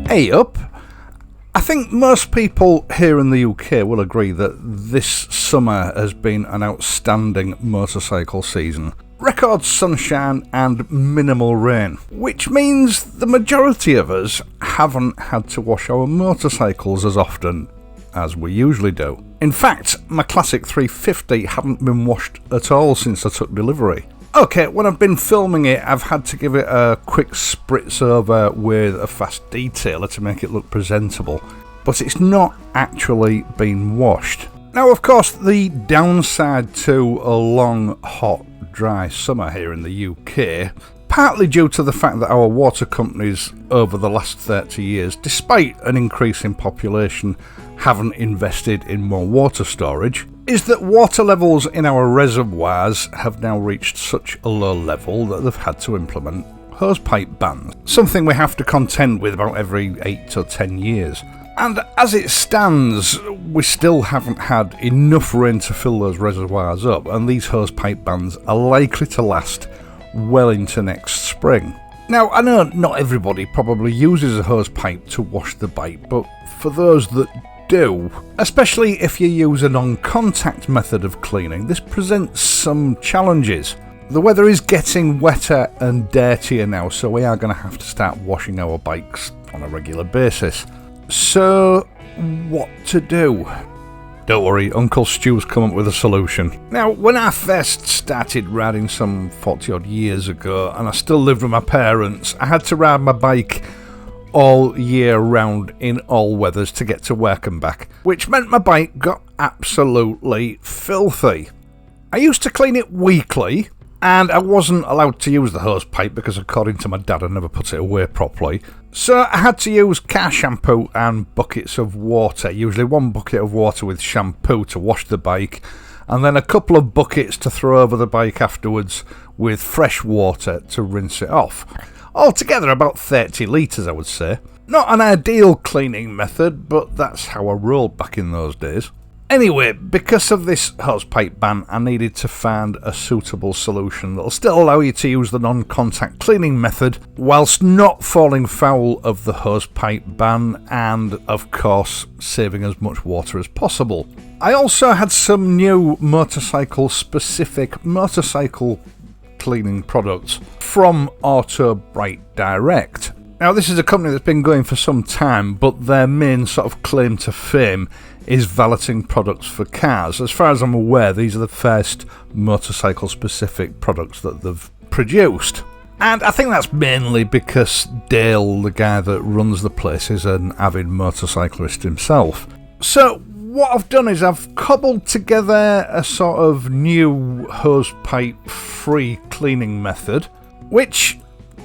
Hey up! I think most people here in the UK will agree that this summer has been an outstanding motorcycle season. Record sunshine and minimal rain, which means the majority of us haven't had to wash our motorcycles as often as we usually do. In fact, my Classic 350 hadn't been washed at all since I took delivery. Okay, when I've been filming it, I've had to give it a quick spritz over with a fast detailer to make it look presentable, but it's not actually been washed. Now, of course, the downside to a long, hot, dry summer here in the UK, partly due to the fact that our water companies over the last 30 years, despite an increase in population, haven't invested in more water storage, is that water levels in our reservoirs have now reached such a low level that they've had to implement hosepipe bans, something we have to contend with about every 8 to 10 years. And as it stands, we still haven't had enough rain to fill those reservoirs up, and these hosepipe bans are likely to last well into next spring. Now, I know not everybody probably uses a hosepipe to wash the bike, but for those that do, especially if you use a non-contact method of cleaning, this presents some challenges. The weather is getting wetter and dirtier now, so we are going to have to start washing our bikes on a regular basis. So, what to do? Don't worry, Uncle Stu's come up with a solution. Now, when I first started riding some 40 odd years ago, and I still lived with my parents, I had to ride my bike all year round in all weathers to get to work and back, which meant my bike got absolutely filthy. I used to clean it weekly, and I wasn't allowed to use the hose pipe because according to my dad I never put it away properly. So I had to use car shampoo and buckets of water, usually one bucket of water with shampoo to wash the bike, and then a couple of buckets to throw over the bike afterwards with fresh water to rinse it off. Altogether about 30 litres, I would say. Not an ideal cleaning method, but that's how I rolled back in those days. Anyway, because of this hosepipe ban, I needed to find a suitable solution that'll still allow you to use the non-contact cleaning method, whilst not falling foul of the hosepipe ban and, of course, saving as much water as possible. I also had some new motorcycle-specific motorcycle cleaning products from Motorbike Direct. Now, this is a company that's been going for some time, but their main sort of claim to fame is valeting products for cars. As far as I'm aware, these are the first motorcycle-specific products that they've produced. And I think that's mainly because Dale, the guy that runs the place, is an avid motorcyclist himself. So what I've done is I've cobbled together a sort of new hosepipe-free cleaning method, which,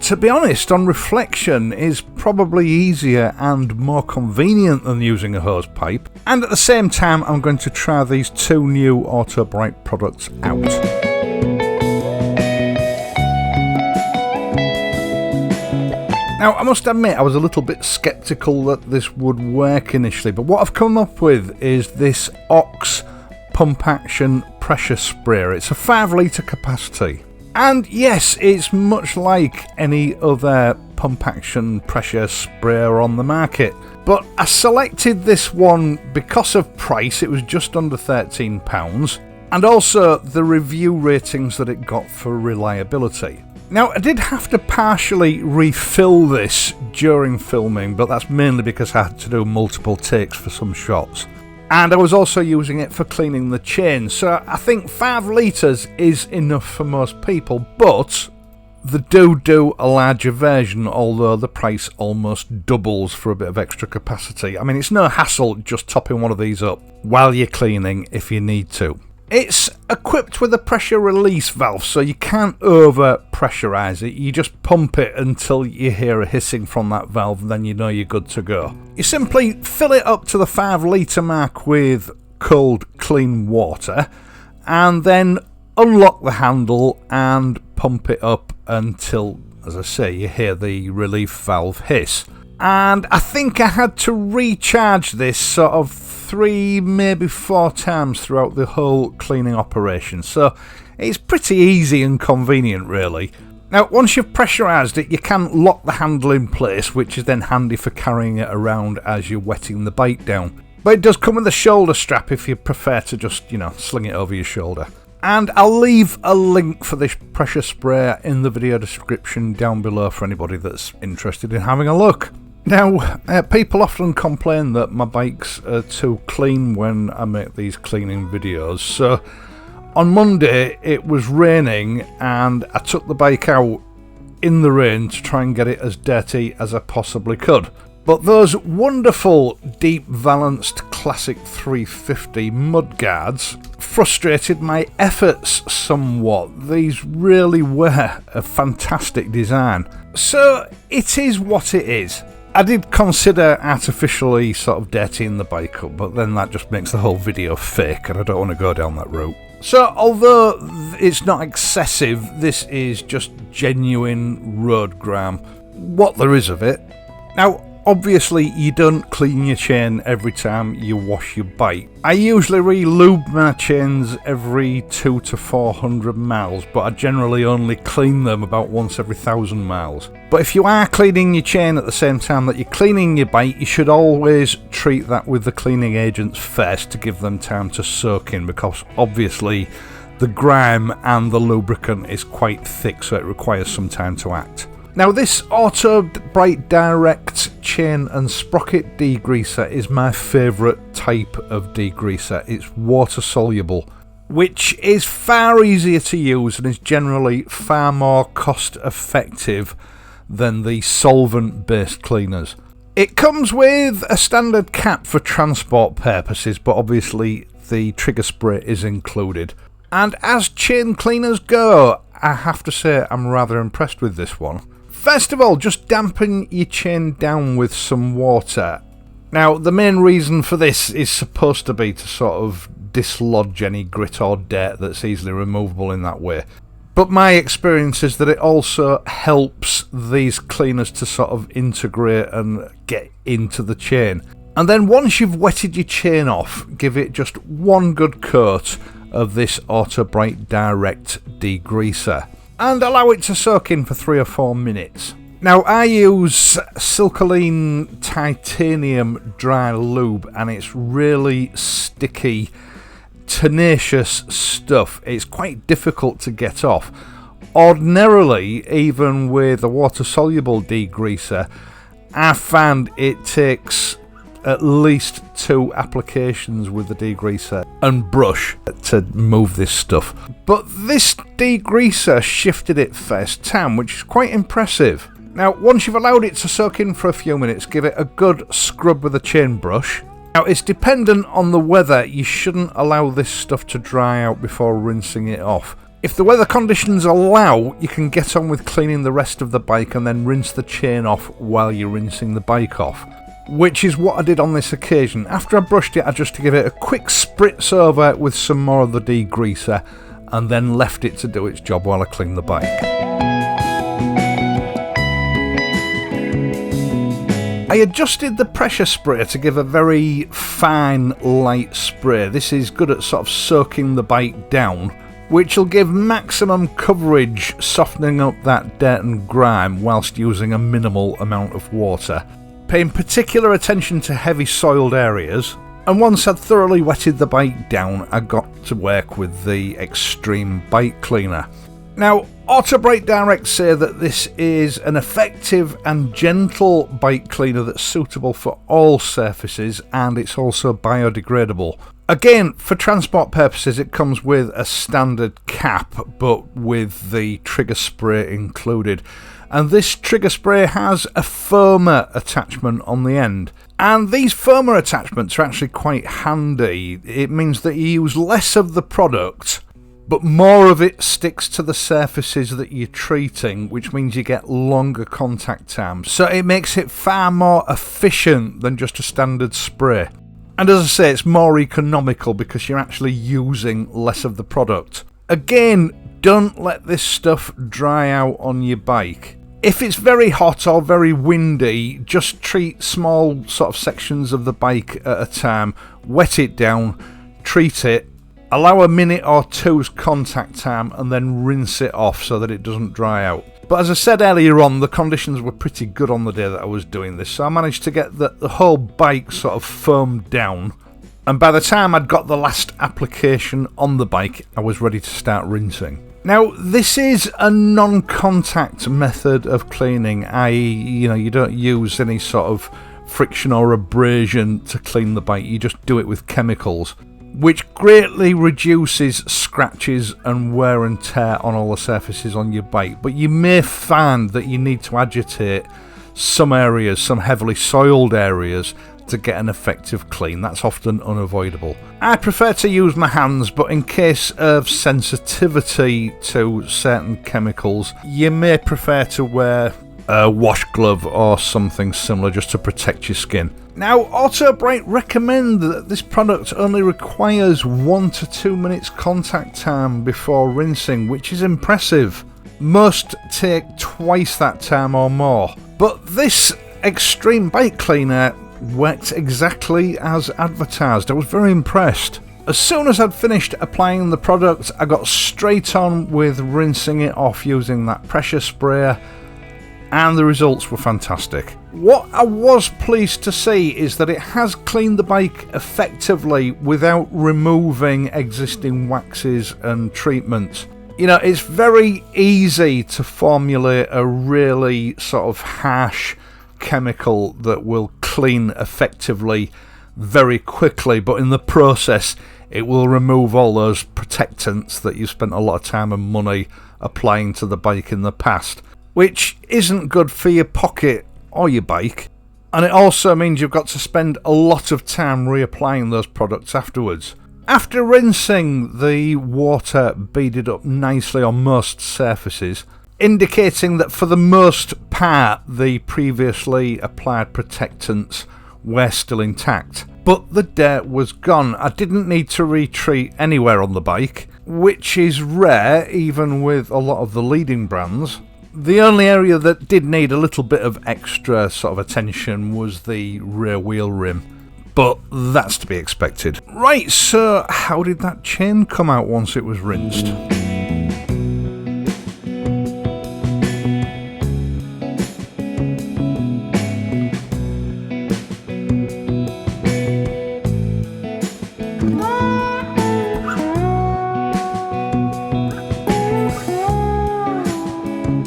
to be honest, on reflection, is probably easier and more convenient than using a hosepipe. And at the same time, I'm going to try these two new Motorbike products out. Now, I must admit, I was a little bit sceptical that this would work initially, but what I've come up with is this Ox Pump Action Pressure Sprayer. It's a 5 litre capacity. And yes, it's much like any other pump action pressure sprayer on the market. But I selected this one because of price. It was just under £13. And also the review ratings that it got for reliability. Now, I did have to partially refill this during filming, but that's mainly because I had to do multiple takes for some shots. And I was also using it for cleaning the chain, so I think 5 litres is enough for most people, but they do a larger version, although the price almost doubles for a bit of extra capacity. I mean, it's no hassle just topping one of these up while you're cleaning if you need to. It's equipped with a pressure release valve, so you can't over pressurise it. You just pump it until you hear a hissing from that valve, and then you know you're good to go. You simply fill it up to the 5 litre mark with cold, clean water, and then unlock the handle and pump it up until, as I say, you hear the relief valve hiss. And I think I had to recharge this sort of 3, maybe 4 times throughout the whole cleaning operation, so it's pretty easy and convenient, really. Now, once you've pressurised it, you can lock the handle in place, which is then handy for carrying it around as you're wetting the bike down. But it does come with a shoulder strap if you prefer to just, sling it over your shoulder. And I'll leave a link for this pressure sprayer in the video description down below for anybody that's interested in having a look. Now, people often complain that my bikes are too clean when I make these cleaning videos, so on Monday it was raining and I took the bike out in the rain to try and get it as dirty as I possibly could. But those wonderful deep valanced Classic 350 mudguards frustrated my efforts somewhat. These really were a fantastic design. So it is what it is. I did consider artificially sort of dirtying the bike up, but then that just makes the whole video fake and I don't want to go down that route. So although it's not excessive, this is just genuine road grime, what there is of it. Now, obviously you don't clean your chain every time you wash your bike. I usually re-lube my chains every 200 to 400 miles, but I generally only clean them about once every 1,000 miles. But if you are cleaning your chain at the same time that you're cleaning your bike, you should always treat that with the cleaning agents first to give them time to soak in, because obviously the grime and the lubricant is quite thick, so it requires some time to act. Now, this Hosepipe Direct chain and sprocket degreaser is my favourite type of degreaser. It's water soluble, which is far easier to use and is generally far more cost effective than the solvent based cleaners. It comes with a standard cap for transport purposes, but obviously the trigger spray is included. And as chain cleaners go, I have to say I'm rather impressed with this one. First of all, just dampen your chain down with some water. Now, the main reason for this is supposed to be to sort of dislodge any grit or dirt that's easily removable in that way. But my experience is that it also helps these cleaners to sort of integrate and get into the chain. And then once you've wetted your chain off, give it just one good coat of this Hosepipe Direct degreaser and allow it to soak in for 3 or 4 minutes. Now, I use Silcoline Titanium Dry Lube and it's really sticky, tenacious stuff. It's quite difficult to get off. Ordinarily, even with a water-soluble degreaser, I found it takes at least 2 applications with the degreaser and brush to move this stuff. But this degreaser shifted it first time, which is quite impressive. Now, once you've allowed it to soak in for a few minutes, give it a good scrub with a chain brush. Now, it's dependent on the weather. You shouldn't allow this stuff to dry out before rinsing it off. If the weather conditions allow, you can get on with cleaning the rest of the bike and then rinse the chain off while you're rinsing the bike off. Which is what I did on this occasion. After I brushed it, I just gave it a quick spritz over with some more of the degreaser and then left it to do its job while I cleaned the bike. I adjusted the pressure sprayer to give a very fine, light spray. This is good at sort of soaking the bike down, which will give maximum coverage, softening up that dirt and grime whilst using a minimal amount of water. Paying particular attention to heavy soiled areas, and once I'd thoroughly wetted the bike down, I got to work with the Extreme Bike Cleaner. Now, Hosepipe Direct say that this is an effective and gentle bike cleaner that's suitable for all surfaces, and it's also biodegradable. Again, for transport purposes, it comes with a standard cap, but with the trigger spray included. And this trigger spray has a firmer attachment on the end. And these firmer attachments are actually quite handy. It means that you use less of the product, but more of it sticks to the surfaces that you're treating, which means you get longer contact times. So it makes it far more efficient than just a standard spray. And as I say, it's more economical because you're actually using less of the product. Again, don't let this stuff dry out on your bike. If it's very hot or very windy, just treat small sort of sections of the bike at a time, wet it down, treat it, allow a minute or two's contact time and then rinse it off so that it doesn't dry out. But as I said earlier on, the conditions were pretty good on the day that I was doing this, so I managed to get the whole bike sort of firmed down. And by the time I'd got the last application on the bike, I was ready to start rinsing. Now, this is a non-contact method of cleaning, i.e., you don't use any sort of friction or abrasion to clean the bike, you just do it with chemicals, which greatly reduces scratches and wear and tear on all the surfaces on your bike. But you may find that you need to agitate some areas, some heavily soiled areas, to get an effective clean. That's often unavoidable. I prefer to use my hands, but in case of sensitivity to certain chemicals, you may prefer to wear a wash glove or something similar just to protect your skin. Now, Autobrite recommend that this product only requires 1 to 2 minutes contact time before rinsing, which is impressive. Most take twice that time or more. But this extreme bike cleaner worked exactly as advertised. I was very impressed. As soon as I'd finished applying the product, I got straight on with rinsing it off using that pressure sprayer, and the results were fantastic. What I was pleased to see is that it has cleaned the bike effectively without removing existing waxes and treatments. It's very easy to formulate a really sort of harsh chemical that will clean effectively very quickly, but in the process it will remove all those protectants that you spent a lot of time and money applying to the bike in the past, which isn't good for your pocket or your bike. And it also means you've got to spend a lot of time reapplying those products afterwards. After rinsing, the water beaded up nicely on most surfaces, indicating that for the most part the previously applied protectants were still intact. But the dirt was gone. I didn't need to retreat anywhere on the bike, which is rare even with a lot of the leading brands. The only area that did need a little bit of extra sort of attention was the rear wheel rim, but that's to be expected. Right, so how did that chain come out once it was rinsed?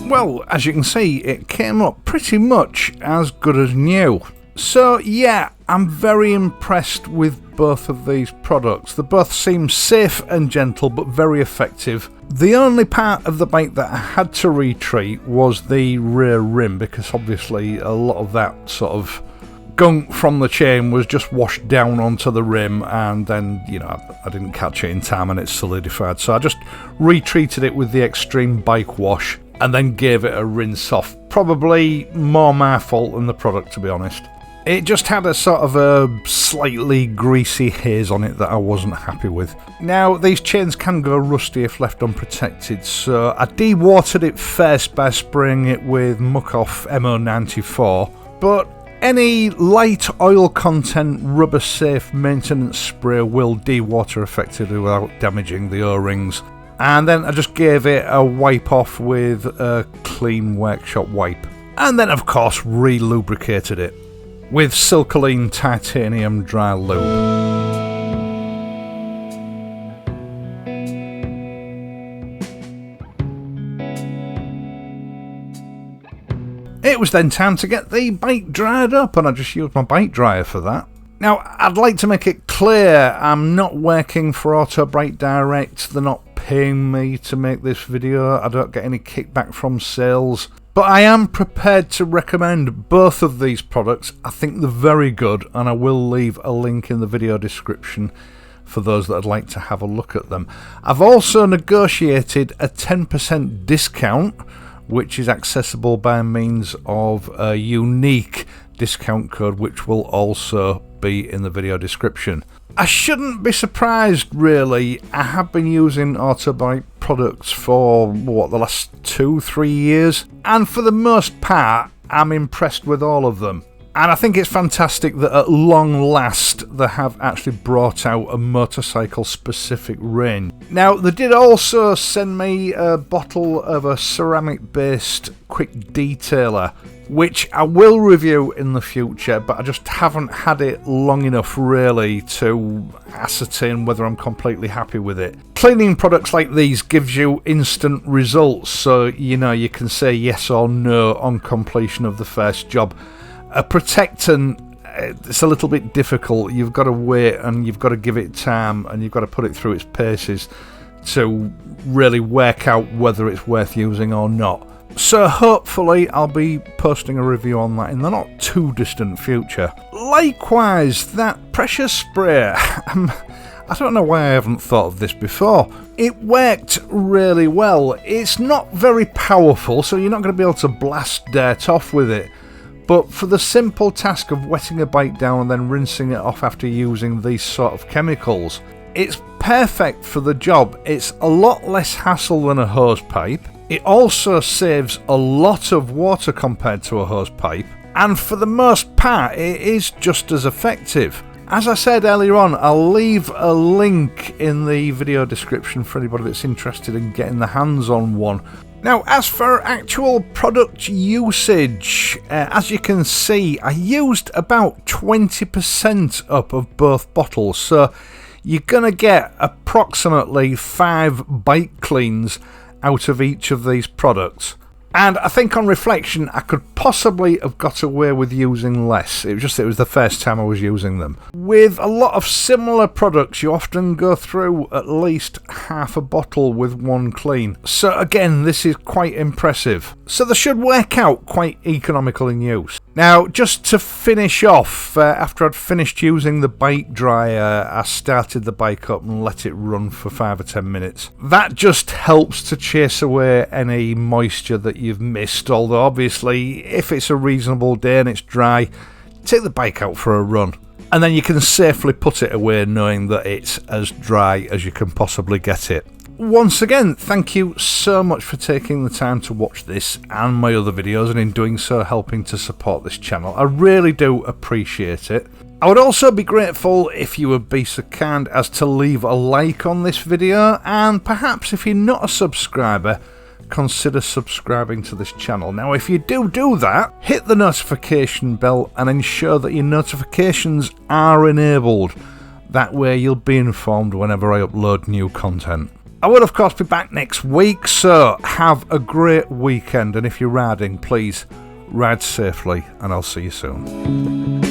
Well, as you can see, it came up pretty much as good as new. So yeah, I'm very impressed with both of these products. They both seem safe and gentle, but very effective. The only part of the bike that I had to retreat was the rear rim, because obviously a lot of that sort of gunk from the chain was just washed down onto the rim, and then, I didn't catch it in time and it solidified. So I just retreated it with the Extreme Bike Wash and then gave it a rinse off. Probably more my fault than the product, to be honest. It just had a sort of a slightly greasy haze on it that I wasn't happy with. Now, these chains can go rusty if left unprotected, so I de-watered it first by spraying it with Muck Off MO94, but any light oil content rubber safe maintenance spray will de-water effectively without damaging the O-rings. And then I just gave it a wipe off with a clean workshop wipe. And then of course re-lubricated it with Silcoline Titanium Dry Lube. It was then time to get the bike dried up, and I just used my bike dryer for that. Now, I'd like to make it clear I'm not working for Autobrite Direct. They're not paying me to make this video. I don't get any kickback from sales. But I am prepared to recommend both of these products. I think they're very good, and I will leave a link in the video description for those that would like to have a look at them. I've also negotiated a 10% discount, which is accessible by means of a unique discount code, which will also be in the video description. I shouldn't be surprised, really. I have been using Autobike products for, the last 2-3 years, and for the most part, I'm impressed with all of them. And I think it's fantastic that at long last they have actually brought out a motorcycle specific range. Now they did also send me a bottle of a ceramic based quick detailer, which I will review in the future, but I just haven't had it long enough really to ascertain whether I'm completely happy with it. Cleaning products like these gives you instant results, so you know you can say yes or no on completion of the first job. A protectant, it's a little bit difficult. You've got to wait and you've got to give it time and you've got to put it through its paces to really work out whether it's worth using or not. So hopefully I'll be posting a review on that in the not too distant future. Likewise, that pressure spray, I don't know why I haven't thought of this before. It worked really well. It's not very powerful, so you're not going to be able to blast dirt off with it. But for the simple task of wetting a bike down and then rinsing it off after using these sort of chemicals, it's perfect for the job. It's a lot less hassle than a hose pipe. It also saves a lot of water compared to a hose pipe, and for the most part it is just as effective. As I said earlier on, I'll leave a link in the video description for anybody that's interested in getting their hands on one. Now, as for actual product usage, as you can see, I used about 20% up of both bottles, so you're going to get approximately 5 bike cleans out of each of these products. And I think on reflection, I could possibly have got away with using less. It was the first time I was using them. With a lot of similar products, you often go through at least half a bottle with one clean. So again, this is quite impressive. So they should work out quite economical in use. Now, just to finish off, after I'd finished using the bike dryer, I started the bike up and let it run for 5 or 10 minutes. That just helps to chase away any moisture that you've missed, although obviously if it's a reasonable day and it's dry, take the bike out for a run. And then you can safely put it away knowing that it's as dry as you can possibly get it. Once again, thank you so much for taking the time to watch this and my other videos, and in doing so helping to support this channel. I really do appreciate it. I would also be grateful if you would be so kind as to leave a like on this video, and perhaps if you're not a subscriber, consider subscribing to this channel. Now if you do that, hit the notification bell and ensure that your notifications are enabled. That way you'll be informed whenever I upload new content. I will of course be back next week, so have a great weekend, and if you're riding, please ride safely and I'll see you soon.